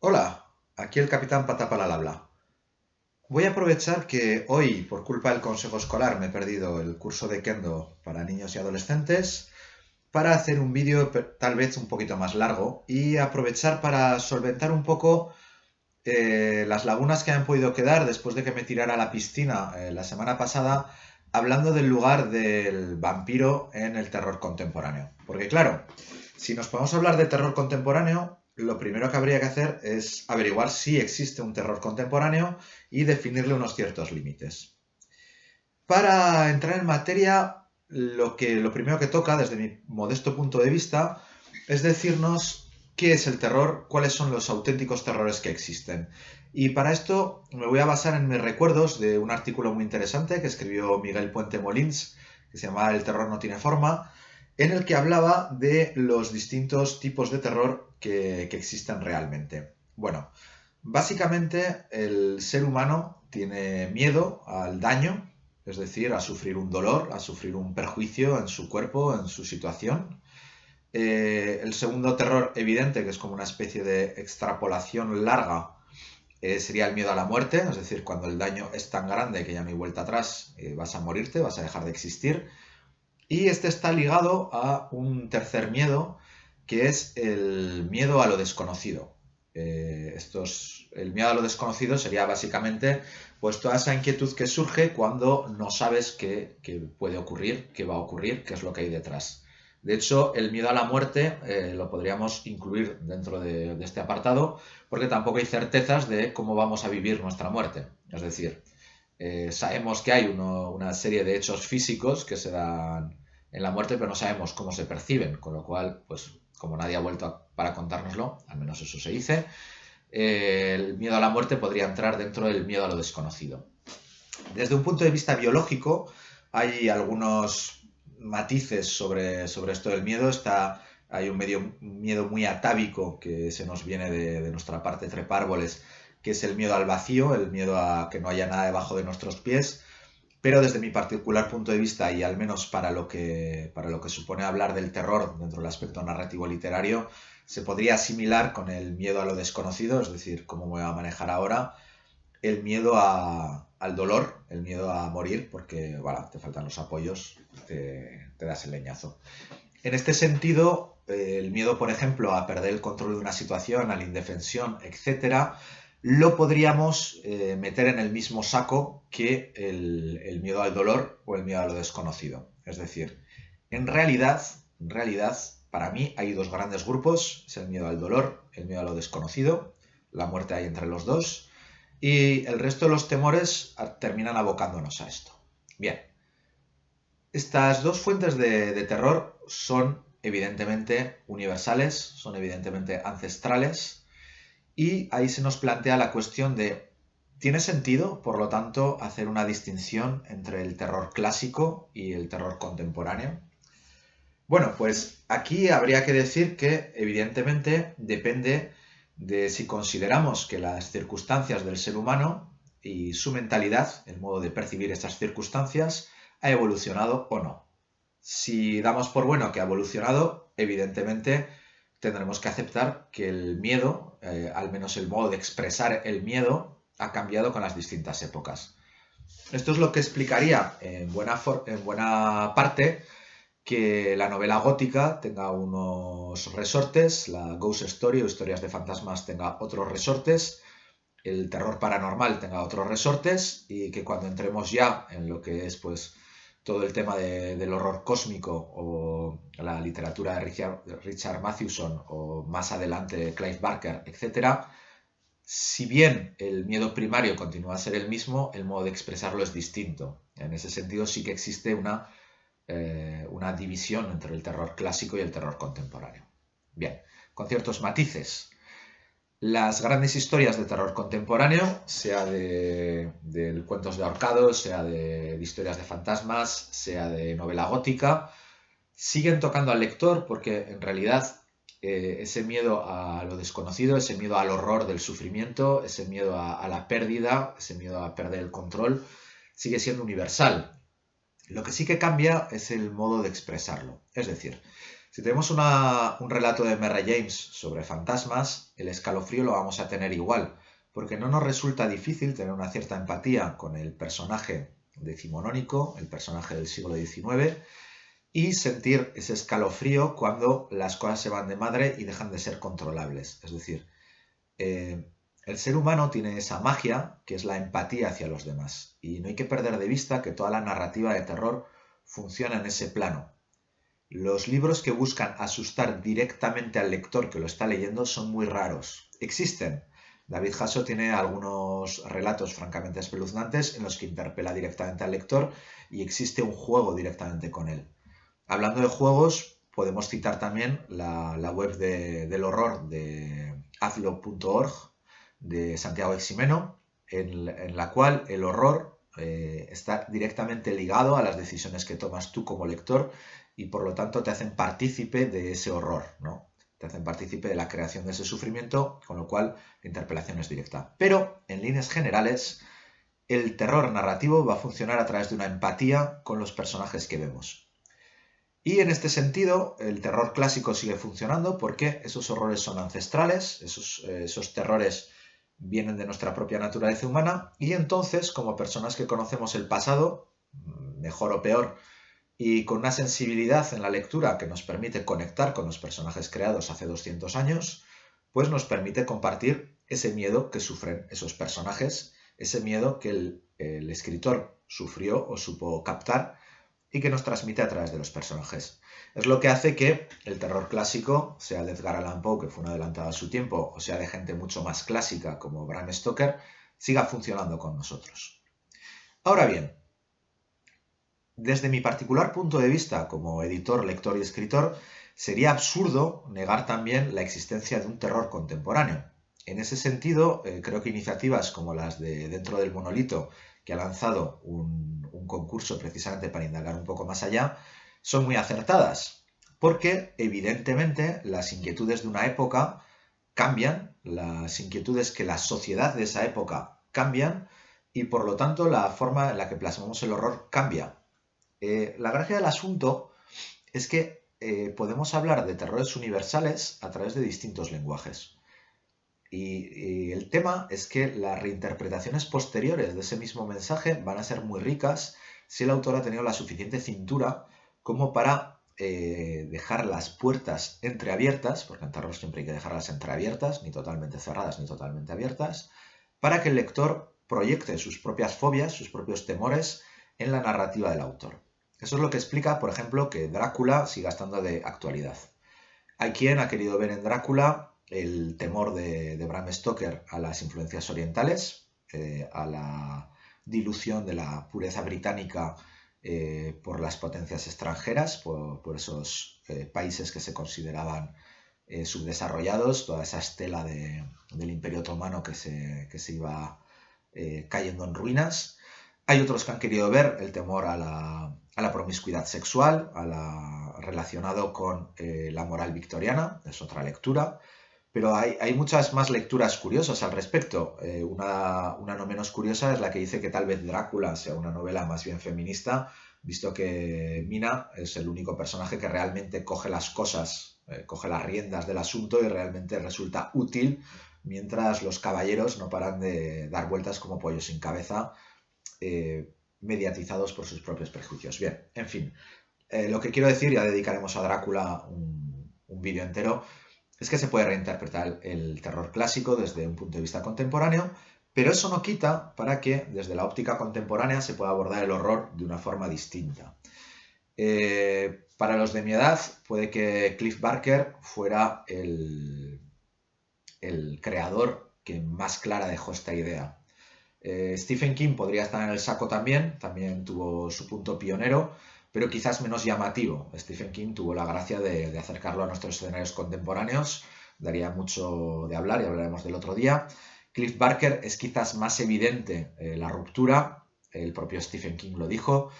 Hola, aquí el capitán Patapal al habla. Voy a aprovechar que hoy, por culpa del consejo escolar, me he perdido el curso de Kendo para niños y adolescentes para hacer un vídeo tal vez un poquito más largo y aprovechar para solventar un poco las lagunas que han podido quedar después de que me tirara a la piscina la semana pasada hablando del lugar del vampiro en el terror contemporáneo. Porque claro, si nos podemos hablar de terror contemporáneo, lo primero que habría que hacer es averiguar si existe un terror contemporáneo y definirle unos ciertos límites. Para entrar en materia, lo primero que toca, desde mi modesto punto de vista, es decirnos qué es el terror, cuáles son los auténticos terrores que existen. Y para esto me voy a basar en mis recuerdos de un artículo muy interesante que escribió Miguel Puente Molins, que se llama El terror no tiene forma, en el que hablaba de los distintos tipos de terror que existen realmente. Bueno, básicamente el ser humano tiene miedo al daño, es decir, a sufrir un dolor, a sufrir un perjuicio en su cuerpo, en su situación. El segundo terror evidente, que es como una especie de extrapolación larga, sería el miedo a la muerte, es decir, cuando el daño es tan grande que ya no hay vuelta atrás, vas a morirte, vas a dejar de existir. Y este está ligado a un tercer miedo, que es el miedo a lo desconocido. El miedo a lo desconocido sería básicamente pues toda esa inquietud que surge cuando no sabes qué puede ocurrir, qué va a ocurrir, qué es lo que hay detrás. De hecho, el miedo a la muerte lo podríamos incluir dentro de este apartado porque tampoco hay certezas de cómo vamos a vivir nuestra muerte. Es decir, sabemos que hay una serie de hechos físicos que se dan en la muerte, pero no sabemos cómo se perciben, con lo cual, pues como nadie ha vuelto para contárnoslo, al menos eso se dice, el miedo a la muerte podría entrar dentro del miedo a lo desconocido. Desde un punto de vista biológico, hay algunos matices sobre esto del miedo. Hay un miedo muy atávico que se nos viene de nuestra parte trepárboles, que es el miedo al vacío, el miedo a que no haya nada debajo de nuestros pies. Pero desde mi particular punto de vista, y al menos para lo que supone hablar del terror dentro del aspecto narrativo literario, se podría asimilar con el miedo a lo desconocido, es decir, cómo me voy a manejar ahora, el miedo al dolor, el miedo a morir, porque bueno, te faltan los apoyos, te das el leñazo. En este sentido, el miedo, por ejemplo, a perder el control de una situación, a la indefensión, etcétera, lo podríamos meter en el mismo saco que el miedo al dolor o el miedo a lo desconocido. Es decir, en realidad, para mí hay dos grandes grupos, es el miedo al dolor, el miedo a lo desconocido, la muerte hay entre los dos, y el resto de los temores terminan abocándonos a esto. Bien, estas dos fuentes de terror son evidentemente universales, son evidentemente ancestrales, y ahí se nos plantea la cuestión de, ¿tiene sentido, por lo tanto, hacer una distinción entre el terror clásico y el terror contemporáneo? Bueno, pues aquí habría que decir que evidentemente depende de si consideramos que las circunstancias del ser humano y su mentalidad, el modo de percibir estas circunstancias, ha evolucionado o no. Si damos por bueno que ha evolucionado, evidentemente tendremos que aceptar que el miedo, al menos el modo de expresar el miedo, ha cambiado con las distintas épocas. Esto es lo que explicaría en buena parte que la novela gótica tenga unos resortes, la ghost story o historias de fantasmas tenga otros resortes, el terror paranormal tenga otros resortes y que cuando entremos ya en lo que es pues todo el tema del horror cósmico o la literatura de Richard Matheson o más adelante Clive Barker, etcétera, si bien el miedo primario continúa a ser el mismo, el modo de expresarlo es distinto. En ese sentido sí que existe una división entre el terror clásico y el terror contemporáneo. Bien, con ciertos matices. Las grandes historias de terror contemporáneo, sea de cuentos de ahorcados, sea de historias de fantasmas, sea de novela gótica, siguen tocando al lector porque en realidad ese miedo a lo desconocido, ese miedo al horror del sufrimiento, ese miedo a la pérdida, ese miedo a perder el control, sigue siendo universal. Lo que sí que cambia es el modo de expresarlo. Es decir, Si tenemos un relato de Mary James sobre fantasmas, el escalofrío lo vamos a tener igual, porque no nos resulta difícil tener una cierta empatía con el personaje decimonónico, el personaje del siglo XIX, y sentir ese escalofrío cuando las cosas se van de madre y dejan de ser controlables. Es decir, el ser humano tiene esa magia que es la empatía hacia los demás, y no hay que perder de vista que toda la narrativa de terror funciona en ese plano. Los libros que buscan asustar directamente al lector que lo está leyendo son muy raros. Existen. David Hasso tiene algunos relatos francamente espeluznantes en los que interpela directamente al lector y existe un juego directamente con él. Hablando de juegos, podemos citar también la web del horror de hazlo.org de Santiago Eximeno, en la cual el horror está directamente ligado a las decisiones que tomas tú como lector y por lo tanto te hacen partícipe de ese horror, ¿no? Te hacen partícipe de la creación de ese sufrimiento, con lo cual la interpelación es directa. Pero, en líneas generales, el terror narrativo va a funcionar a través de una empatía con los personajes que vemos. Y en este sentido, el terror clásico sigue funcionando porque esos horrores son ancestrales, esos terrores vienen de nuestra propia naturaleza humana y entonces, como personas que conocemos el pasado, mejor o peor, y con una sensibilidad en la lectura que nos permite conectar con los personajes creados hace 200 años, pues nos permite compartir ese miedo que sufren esos personajes, ese miedo que el escritor sufrió o supo captar y que nos transmite a través de los personajes. Es lo que hace que el terror clásico, sea de Edgar Allan Poe, que fue un adelantado a su tiempo, o sea de gente mucho más clásica como Bram Stoker, siga funcionando con nosotros. Ahora bien, desde mi particular punto de vista como editor, lector y escritor, sería absurdo negar también la existencia de un terror contemporáneo. En ese sentido, creo que iniciativas como las de Dentro del Monolito, que ha lanzado un concurso precisamente para indagar un poco más allá, son muy acertadas, porque evidentemente las inquietudes de una época cambian, las inquietudes que la sociedad de esa época cambian, y por lo tanto la forma en la que plasmamos el horror cambia. La gracia del asunto es que podemos hablar de terrores universales a través de distintos lenguajes. Y el tema es que las reinterpretaciones posteriores de ese mismo mensaje van a ser muy ricas si el autor ha tenido la suficiente cintura como para dejar las puertas entreabiertas, porque en terror siempre hay que dejarlas entreabiertas, ni totalmente cerradas ni totalmente abiertas, para que el lector proyecte sus propias fobias, sus propios temores en la narrativa del autor. Eso es lo que explica, por ejemplo, que Drácula siga estando de actualidad. Hay quien ha querido ver en Drácula el temor de Bram Stoker a las influencias orientales, a la dilución de la pureza británica por las potencias extranjeras, por esos países que se consideraban subdesarrollados, toda esa estela del Imperio Otomano que se iba cayendo en ruinas. Hay otros que han querido ver el temor a la promiscuidad sexual, relacionado con la moral victoriana, es otra lectura, pero hay muchas más lecturas curiosas al respecto. Una no menos curiosa es la que dice que tal vez Drácula sea una novela más bien feminista, visto que Mina es el único personaje que realmente coge las cosas, coge las riendas del asunto y realmente resulta útil, mientras los caballeros no paran de dar vueltas como pollos sin cabeza, mediatizados por sus propios prejuicios. Bien, en fin, lo que quiero decir, ya dedicaremos a Drácula un vídeo entero, es que se puede reinterpretar el terror clásico desde un punto de vista contemporáneo, pero eso no quita para que desde la óptica contemporánea se pueda abordar el horror de una forma distinta. Para los de mi edad, puede que Clive Barker fuera el creador que más clara dejó esta idea. Stephen King podría estar en el saco también tuvo su punto pionero, pero quizás menos llamativo. Stephen King tuvo la gracia de acercarlo a nuestros escenarios contemporáneos, daría mucho de hablar y hablaremos del otro día. Clive Barker es quizás más evidente la ruptura, el propio Stephen King lo dijo,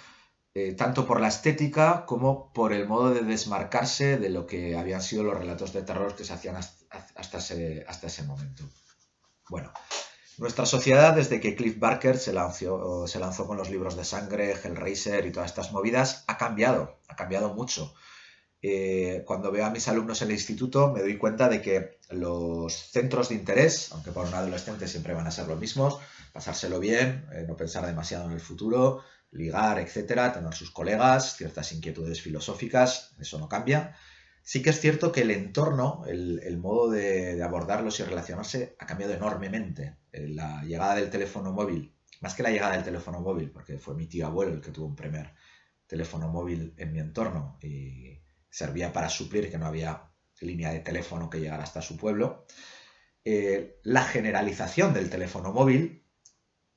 tanto por la estética como por el modo de desmarcarse de lo que habían sido los relatos de terror que se hacían hasta ese momento. Bueno, nuestra sociedad, desde que Clive Barker se lanzó con los libros de sangre, Hellraiser y todas estas movidas, ha cambiado mucho. Cuando veo a mis alumnos en el instituto me doy cuenta de que los centros de interés, aunque para un adolescente siempre van a ser los mismos, pasárselo bien, no pensar demasiado en el futuro, ligar, etcétera, tener sus colegas, ciertas inquietudes filosóficas, eso no cambia. Sí que es cierto que el entorno, el modo de abordarlos y relacionarse ha cambiado enormemente. La llegada del teléfono móvil, más que la llegada del teléfono móvil, porque fue mi tío abuelo el que tuvo un primer teléfono móvil en mi entorno y servía para suplir que no había línea de teléfono que llegara hasta su pueblo. La generalización del teléfono móvil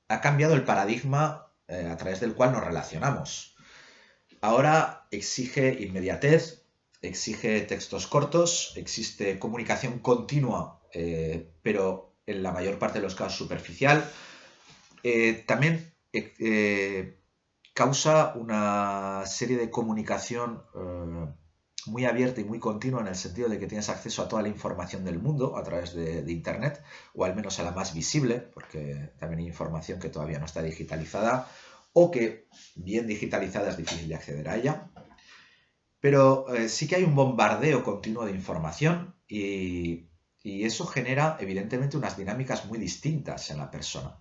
ha cambiado el paradigma a través del cual nos relacionamos. Ahora exige inmediatez, exige textos cortos, existe comunicación continua, pero en la mayor parte de los casos superficial. También causa una serie de comunicación muy abierta y muy continua en el sentido de que tienes acceso a toda la información del mundo a través de Internet, o al menos a la más visible, porque también hay información que todavía no está digitalizada, o que bien digitalizada es difícil de acceder a ella. Pero sí que hay un bombardeo continuo de información y eso genera evidentemente unas dinámicas muy distintas en la persona.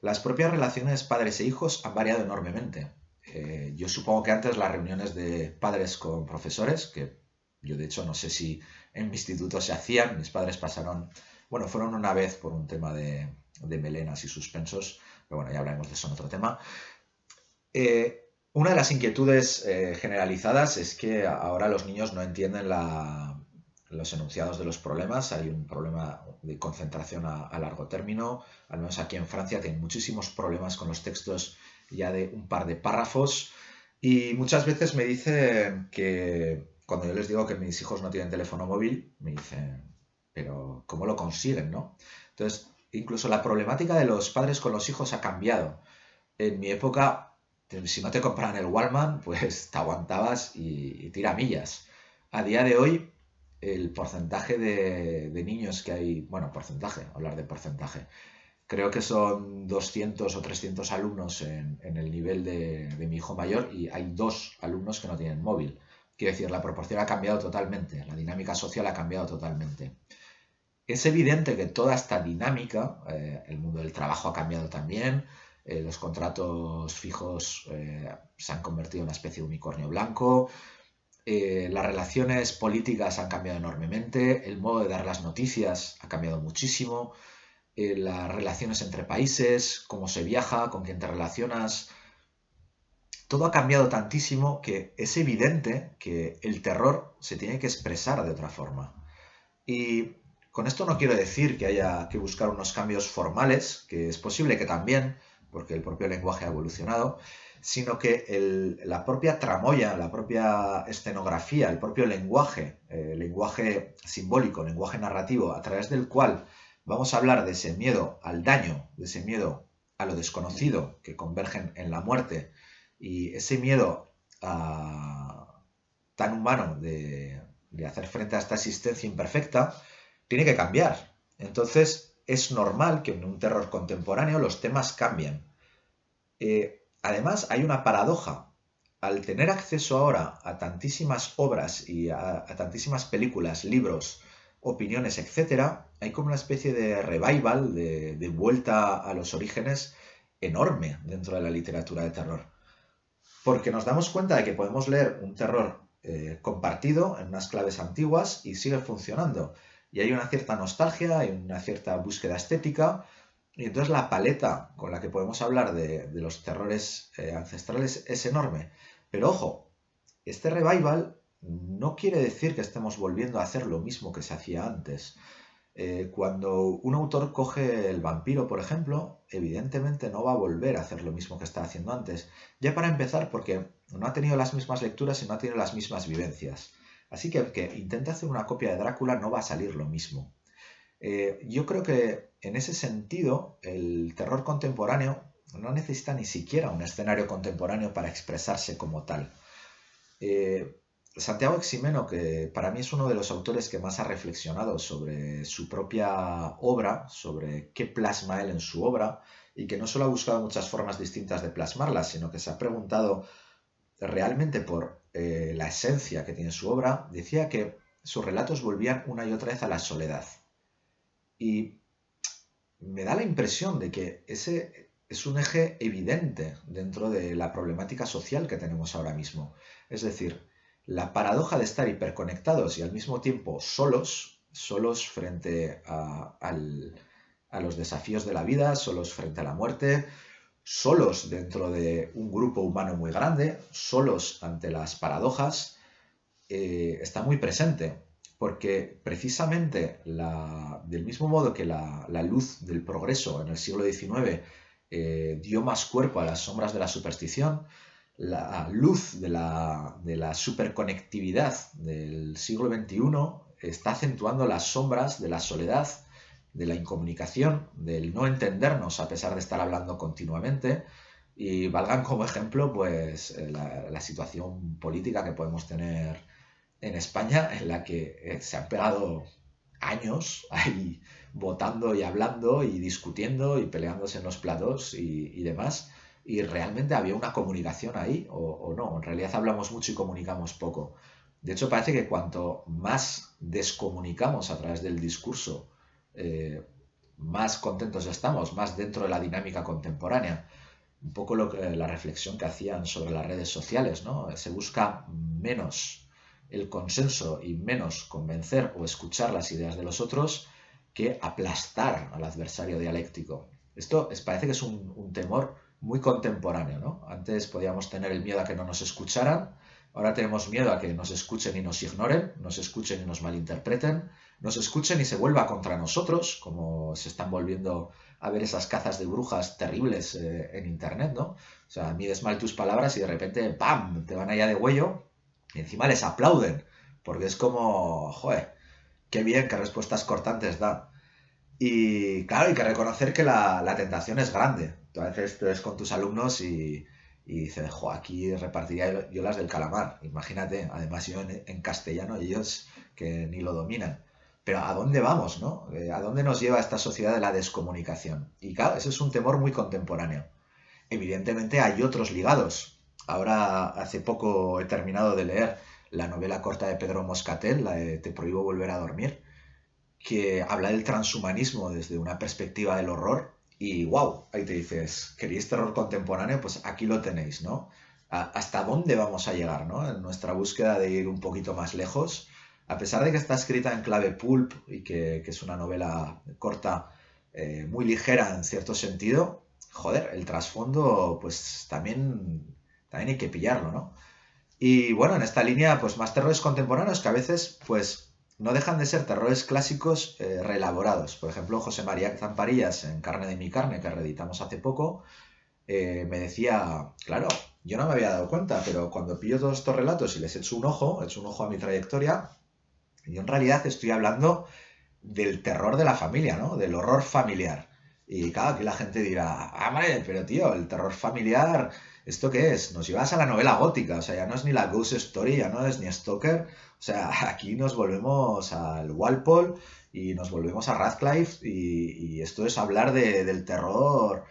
Las propias relaciones padres e hijos han variado enormemente. Yo supongo que antes las reuniones de padres con profesores, que yo de hecho no sé si en mi instituto se hacían, mis padres pasaron, bueno, fueron una vez por un tema de melenas y suspensos, pero bueno, ya hablaremos de eso en otro tema. Una de las inquietudes generalizadas es que ahora los niños no entienden los enunciados de los problemas. Hay un problema de concentración a largo término. Al menos aquí en Francia tienen muchísimos problemas con los textos ya de un par de párrafos. Y muchas veces me dicen que cuando yo les digo que mis hijos no tienen teléfono móvil, me dicen, pero ¿cómo lo consiguen, no? Entonces, incluso la problemática de los padres con los hijos ha cambiado. En mi época, si no te compraban el Wallman, pues te aguantabas y tira millas. A día de hoy, el porcentaje de niños que hay, bueno, porcentaje, hablar de porcentaje, creo que son 200 o 300 alumnos en el nivel de mi hijo mayor y hay 2 alumnos que no tienen móvil. Quiero decir, la proporción ha cambiado totalmente, la dinámica social ha cambiado totalmente. Es evidente que toda esta dinámica, el mundo del trabajo ha cambiado también, los contratos fijos se han convertido en una especie de unicornio blanco, las relaciones políticas han cambiado enormemente, el modo de dar las noticias ha cambiado muchísimo, las relaciones entre países, cómo se viaja, con quién te relacionas, todo ha cambiado tantísimo que es evidente que el terror se tiene que expresar de otra forma. Y con esto no quiero decir que haya que buscar unos cambios formales, que es posible que también, porque el propio lenguaje ha evolucionado, sino que la propia tramoya, la propia escenografía, el propio lenguaje, lenguaje simbólico, lenguaje narrativo, a través del cual vamos a hablar de ese miedo al daño, de ese miedo a lo desconocido, que convergen en la muerte, y ese miedo tan humano de hacer frente a esta existencia imperfecta, tiene que cambiar. Entonces, es normal que en un terror contemporáneo los temas cambien. Además, hay una paradoja. Al tener acceso ahora a tantísimas obras y a tantísimas películas, libros, opiniones, etcétera, hay como una especie de revival, de vuelta a los orígenes enorme dentro de la literatura de terror. Porque nos damos cuenta de que podemos leer un terror compartido en unas claves antiguas y sigue funcionando. Y hay una cierta nostalgia, hay una cierta búsqueda estética, y entonces la paleta con la que podemos hablar de los terrores ancestrales es enorme. Pero ojo, este revival no quiere decir que estemos volviendo a hacer lo mismo que se hacía antes. Cuando un autor coge el vampiro, por ejemplo, evidentemente no va a volver a hacer lo mismo que estaba haciendo antes. Ya para empezar, porque no ha tenido las mismas lecturas y no ha tenido las mismas vivencias. Así que el que intente hacer una copia de Drácula no va a salir lo mismo. Yo creo que en ese sentido el terror contemporáneo no necesita ni siquiera un escenario contemporáneo para expresarse como tal. Santiago Ximeno, que para mí es uno de los autores que más ha reflexionado sobre su propia obra, sobre qué plasma él en su obra, y que no solo ha buscado muchas formas distintas de plasmarla, sino que se ha preguntado realmente por la esencia que tiene su obra, decía que sus relatos volvían una y otra vez a la soledad. Y me da la impresión de que ese es un eje evidente dentro de la problemática social que tenemos ahora mismo. Es decir, la paradoja de estar hiperconectados y al mismo tiempo solos frente a los desafíos de la vida, solos frente a la muerte, solos dentro de un grupo humano muy grande, solos ante las paradojas, está muy presente, porque precisamente del mismo modo que la luz del progreso en el siglo XIX dio más cuerpo a las sombras de la superstición, la luz de la superconectividad del siglo XXI está acentuando las sombras de la soledad, de la incomunicación, del no entendernos a pesar de estar hablando continuamente, y valgan como ejemplo pues la situación política que podemos tener en España, en la que se han pegado años ahí votando y hablando y discutiendo y peleándose en los platos y demás, y realmente había una comunicación ahí o no. En realidad hablamos mucho y comunicamos poco. De hecho, parece que cuanto más descomunicamos a través del discurso, más contentos estamos, más dentro de la dinámica contemporánea. Un poco la reflexión que hacían sobre las redes sociales, ¿no? Se busca menos el consenso y menos convencer o escuchar las ideas de los otros que aplastar al adversario dialéctico. Esto parece que es un temor muy contemporáneo, ¿no? Antes podíamos tener el miedo a que no nos escucharan, ahora tenemos miedo a que nos escuchen y nos ignoren, nos escuchen y nos malinterpreten, nos escuchen y se vuelva contra nosotros, como se están volviendo a ver esas cazas de brujas terribles en internet, ¿no? O sea, mides mal tus palabras y de repente, ¡pam!, te van allá de huello y encima les aplauden, porque es como, joder, qué bien, qué respuestas cortantes da. Y claro, hay que reconocer que la tentación es grande. Tú a veces te ves con tus alumnos y dices, jo, aquí repartiría yo las del calamar. Imagínate, además yo en castellano y ellos que ni lo dominan. Pero ¿a dónde vamos, no? ¿A dónde nos lleva esta sociedad de la descomunicación? Y claro, ese es un temor muy contemporáneo. Evidentemente hay otros ligados. Ahora, hace poco he terminado de leer la novela corta de Pedro Moscatel, la de Te prohíbo volver a dormir, que habla del transhumanismo desde una perspectiva del horror y wow, ahí te dices, ¿queréis terror contemporáneo? Pues aquí lo tenéis, ¿no? ¿Hasta dónde vamos a llegar, ¿no? En nuestra búsqueda de ir un poquito más lejos, a pesar de que está escrita en clave pulp y que es una novela corta, muy ligera en cierto sentido, joder, el trasfondo pues también hay que pillarlo, ¿no? Y bueno, en esta línea, pues más terrores contemporáneos que a veces, pues no dejan de ser terrores clásicos reelaborados. Por ejemplo, José María Zamparillas en Carne de mi carne, que reeditamos hace poco, me decía, claro, yo no me había dado cuenta, pero cuando pillo todos estos relatos y les echo un ojo a mi trayectoria, yo en realidad estoy hablando del terror de la familia, ¿no? Del horror familiar. Y claro, aquí la gente dirá, ah, vale, pero tío, el terror familiar, ¿esto qué es? Nos llevas a la novela gótica, o sea, ya no es ni la Ghost Story, ya no es ni Stoker, o sea, aquí nos volvemos al Walpole y nos volvemos a Radcliffe y esto es hablar del terror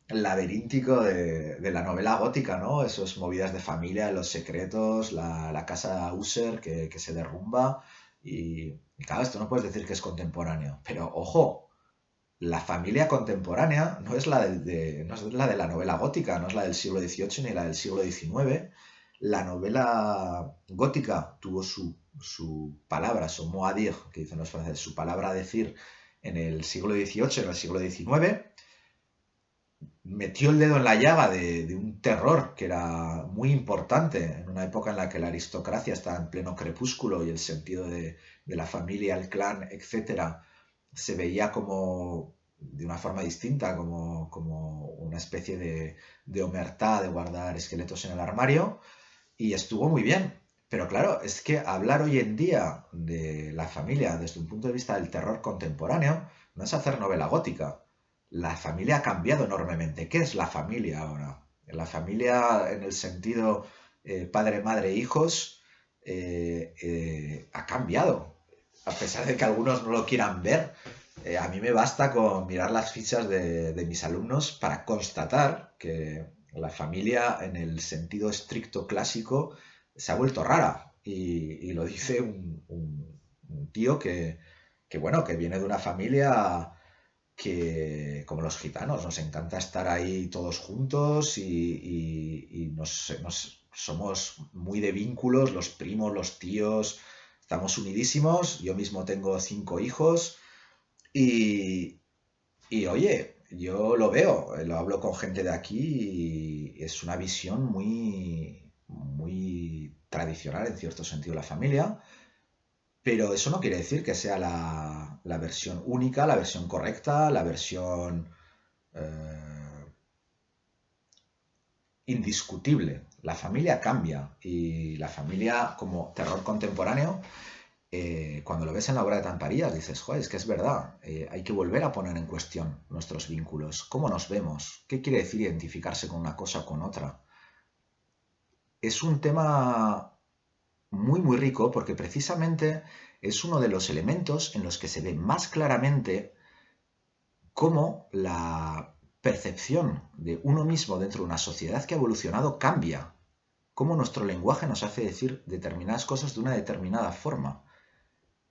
laberíntico de la novela gótica, ¿no? Esos movidas de familia, los secretos, la casa User que se derrumba y claro, esto no puedes decir que es contemporáneo, pero ojo, la familia contemporánea no es no es la de la novela gótica, no es la del siglo XVIII ni la del siglo XIX. La novela gótica tuvo su palabra, su mot à dire, que dicen los franceses, su palabra a decir en el siglo XVIII, en el siglo XIX, metió el dedo en la llaga de un terror que era muy importante en una época en la que la aristocracia estaba en pleno crepúsculo y el sentido de la familia, el clan, etcétera, se veía como de una forma distinta, como una especie de omertá de guardar esqueletos en el armario, y estuvo muy bien. Pero claro, es que hablar hoy en día de la familia desde un punto de vista del terror contemporáneo no es hacer novela gótica. La familia ha cambiado enormemente. ¿Qué es la familia ahora? La familia en el sentido padre, madre, hijos ha cambiado. A pesar de que algunos no lo quieran ver, a mí me basta con mirar las fichas de mis alumnos para constatar que la familia en el sentido estricto clásico se ha vuelto rara. Y lo dice un tío bueno, que viene de una familia que, como los gitanos, nos encanta estar ahí todos juntos y somos muy de vínculos, los primos, los tíos, estamos unidísimos. Yo mismo tengo 5 hijos y, oye, yo lo veo, lo hablo con gente de aquí y es una visión muy tradicional en cierto sentido la familia, pero eso no quiere decir que sea la versión única, la versión correcta, la versión eh, indiscutible. La familia cambia y la familia como terror contemporáneo, cuando lo ves en la obra de Tamparías dices, joder, es que es verdad, hay que volver a poner en cuestión nuestros vínculos, cómo nos vemos, qué quiere decir identificarse con una cosa o con otra. Es un tema muy rico porque precisamente es uno de los elementos en los que se ve más claramente cómo la percepción de uno mismo dentro de una sociedad que ha evolucionado cambia, cómo nuestro lenguaje nos hace decir determinadas cosas de una determinada forma.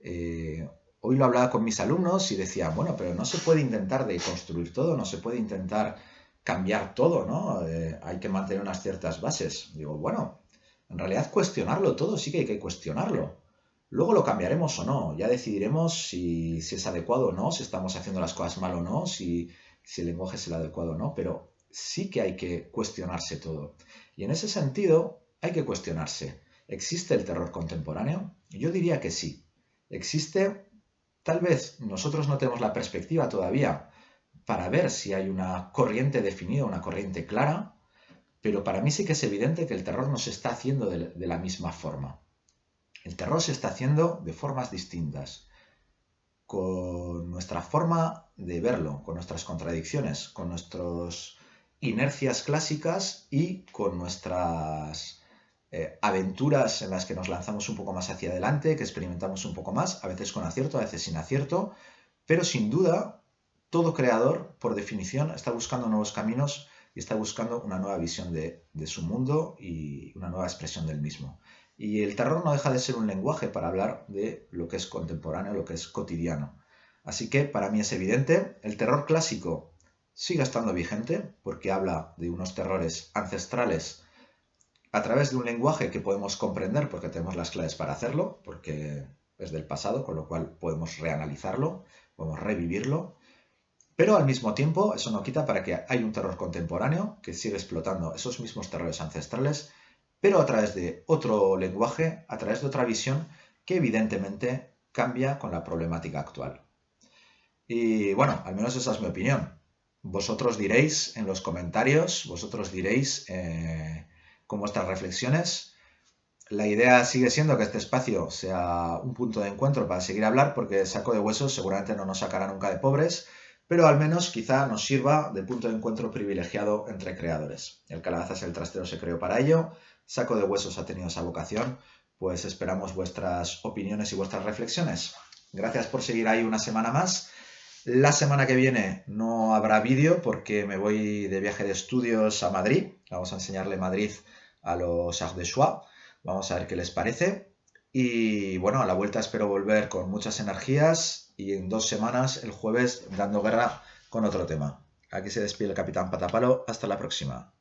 Hoy lo hablaba con mis alumnos y decía, bueno, pero no se puede intentar deconstruir todo, no se puede intentar cambiar todo, ¿no? Hay que mantener unas ciertas bases. Digo, bueno, en realidad cuestionarlo todo sí que hay que cuestionarlo. Luego lo cambiaremos o no, ya decidiremos si es adecuado o no, si estamos haciendo las cosas mal o no, si el lenguaje es el adecuado o no, pero sí que hay que cuestionarse todo. Y en ese sentido hay que cuestionarse. ¿Existe el terror contemporáneo? Yo diría que sí. Existe, tal vez nosotros no tenemos la perspectiva todavía para ver si hay una corriente definida, una corriente clara, pero para mí sí que es evidente que el terror no se está haciendo de la misma forma. El terror se está haciendo de formas distintas, con nuestra forma de verlo, con nuestras contradicciones, con nuestras inercias clásicas y con nuestras aventuras en las que nos lanzamos un poco más hacia adelante, que experimentamos un poco más, a veces con acierto, a veces sin acierto, pero sin duda todo creador, por definición, está buscando nuevos caminos y está buscando una nueva visión de su mundo y una nueva expresión del mismo. Y el terror no deja de ser un lenguaje para hablar de lo que es contemporáneo, lo que es cotidiano. Así que para mí es evidente, el terror clásico sigue estando vigente porque habla de unos terrores ancestrales a través de un lenguaje que podemos comprender porque tenemos las claves para hacerlo, porque es del pasado, con lo cual podemos reanalizarlo, podemos revivirlo, pero al mismo tiempo eso no quita para que hay un terror contemporáneo que sigue explotando esos mismos terrores ancestrales, pero a través de otro lenguaje, a través de otra visión que evidentemente cambia con la problemática actual. Y bueno, al menos esa es mi opinión. Vosotros diréis en los comentarios, vosotros diréis con vuestras reflexiones. La idea sigue siendo que este espacio sea un punto de encuentro para seguir a hablar, porque Saco de Huesos seguramente no nos sacará nunca de pobres, pero al menos quizá nos sirva de punto de encuentro privilegiado entre creadores. El Calabazas el Trastero se creó para ello, Saco de Huesos ha tenido esa vocación, pues esperamos vuestras opiniones y vuestras reflexiones. Gracias por seguir ahí una semana más. La semana que viene no habrá vídeo porque me voy de viaje de estudios a Madrid. Vamos a enseñarle Madrid a los Ardéchois. Vamos a ver qué les parece. Y bueno, a la vuelta espero volver con muchas energías y en 2 semanas, el jueves, dando guerra con otro tema. Aquí se despide el Capitán Patapalo. Hasta la próxima.